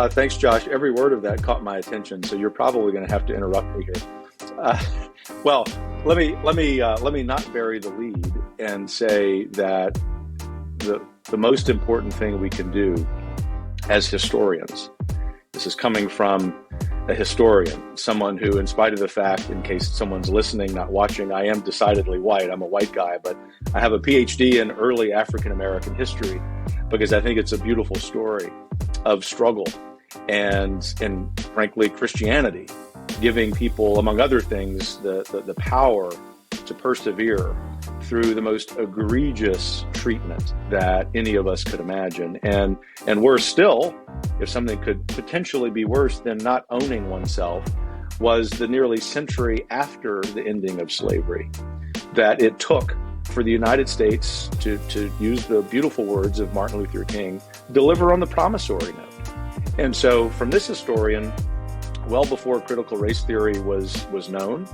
Thanks, Josh. Every word of that caught my attention, so you're probably going to have to interrupt me here. Uh, well, let me not bury the lead and say that the most important thing we can do as historians. This is coming from a historian, someone who, in spite of the fact, in case someone's listening, not watching, I am decidedly white. I'm a white guy, but I have a PhD in early African American history because I think it's a beautiful story of struggle and frankly, Christianity, giving people, among other things, the power to persevere through the most egregious treatment that any of us could imagine. And worse still, if something could potentially be worse than not owning oneself, was the nearly century after the ending of slavery that it took for the United States to use the beautiful words of Martin Luther King, deliver on the promissory note. And so from this historian, well before critical race theory was known,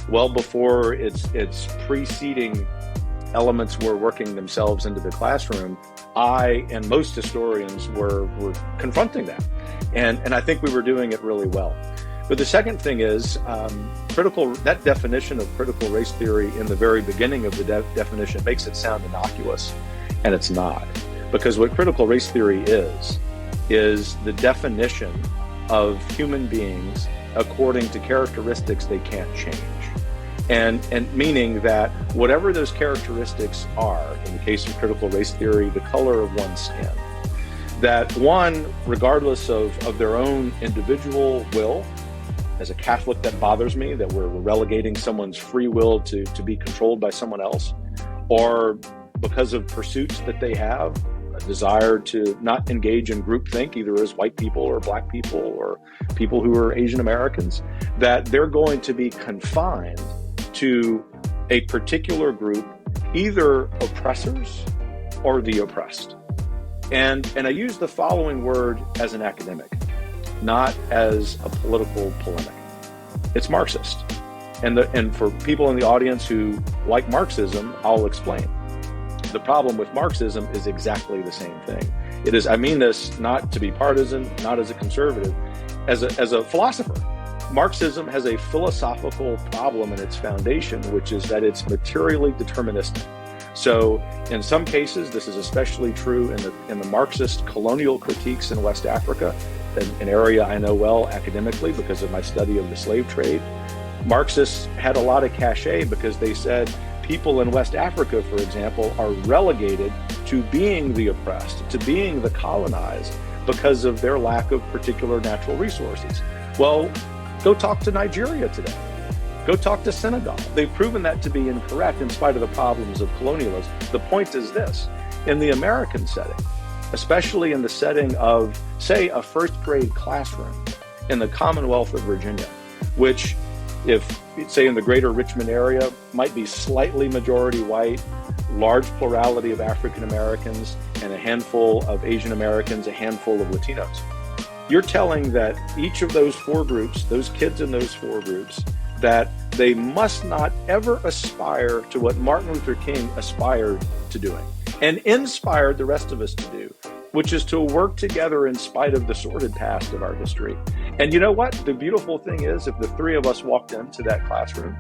well before its preceding elements were working themselves into the classroom, I and most historians were confronting that. And I think we were doing it really well. But the second thing is that definition of critical race theory in the very beginning of the definition makes it sound innocuous, and it's not. Because what critical race theory is the definition of human beings according to characteristics they can't change. And meaning that whatever those characteristics are, in the case of critical race theory, the color of one's skin, that one, regardless of their own individual will, as a Catholic, that bothers me, that we're relegating someone's free will to be controlled by someone else, or because of pursuits that they have, a desire to not engage in groupthink, either as white people or black people or people who are Asian Americans, that they're going to be confined to a particular group, either oppressors or the oppressed. And I use the following word as an academic, not as a political polemic. It's Marxist. And for people in the audience who like Marxism, I'll explain. The problem with Marxism is exactly the same thing. It is, I mean this not to be partisan, not as a conservative, as a philosopher. Marxism has a philosophical problem in its foundation, which is that it's materially deterministic. So in some cases, this is especially true in the Marxist colonial critiques in West Africa, an area I know well academically because of my study of the slave trade. Marxists had a lot of cachet because they said people in West Africa, for example, are relegated to being the oppressed, to being the colonized because of their lack of particular natural resources. Well, go talk to Nigeria today. Go talk to Senegal. They've proven that to be incorrect in spite of the problems of colonialism. The point is this: in the American setting, especially in the setting of, say, a first grade classroom in the Commonwealth of Virginia, which, if, say, in the greater Richmond area, might be slightly majority white, large plurality of African Americans, and a handful of Asian Americans, a handful of Latinos. You're telling that each of those four groups, those kids in those four groups, that they must not ever aspire to what Martin Luther King aspired to doing and inspired the rest of us to do, which is to work together in spite of the sordid past of our history. And you know what? The beautiful thing is, if the three of us walked into that classroom,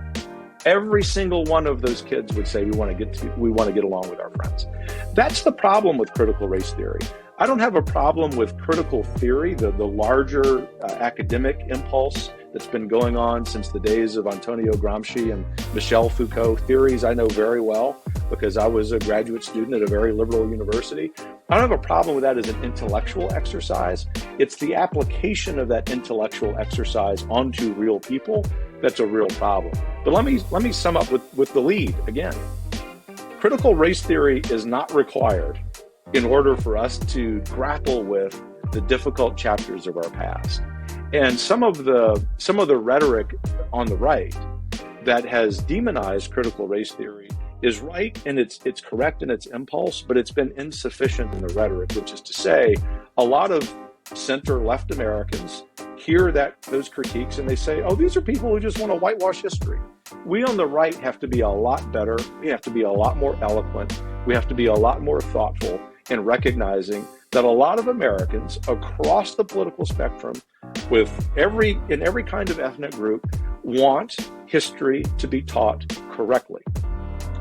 every single one of those kids would say, we want to get along with our friends. That's the problem with critical race theory. I don't have a problem with critical theory, the larger academic impulse that's been going on since the days of Antonio Gramsci and Michel Foucault, theories I know very well because I was a graduate student at a very liberal university. I don't have a problem with that as an intellectual exercise. It's the application of that intellectual exercise onto real people that's a real problem. But let me sum up with the lead again. Critical race theory is not required in order for us to grapple with the difficult chapters of our past. And some of the rhetoric on the right that has demonized critical race theory is right, and it's correct in its impulse, but it's been insufficient in the rhetoric, which is to say, a lot of center-left Americans hear those critiques and they say, oh, these are people who just want to whitewash history. We on the right have to be a lot better. We have to be a lot more eloquent. We have to be a lot more thoughtful in recognizing that a lot of Americans across the political spectrum, in every kind of ethnic group, want history to be taught correctly.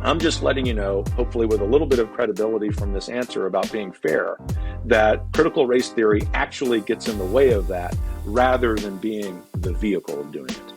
I'm just letting you know, hopefully with a little bit of credibility from this answer about being fair, that critical race theory actually gets in the way of that rather than being the vehicle of doing it.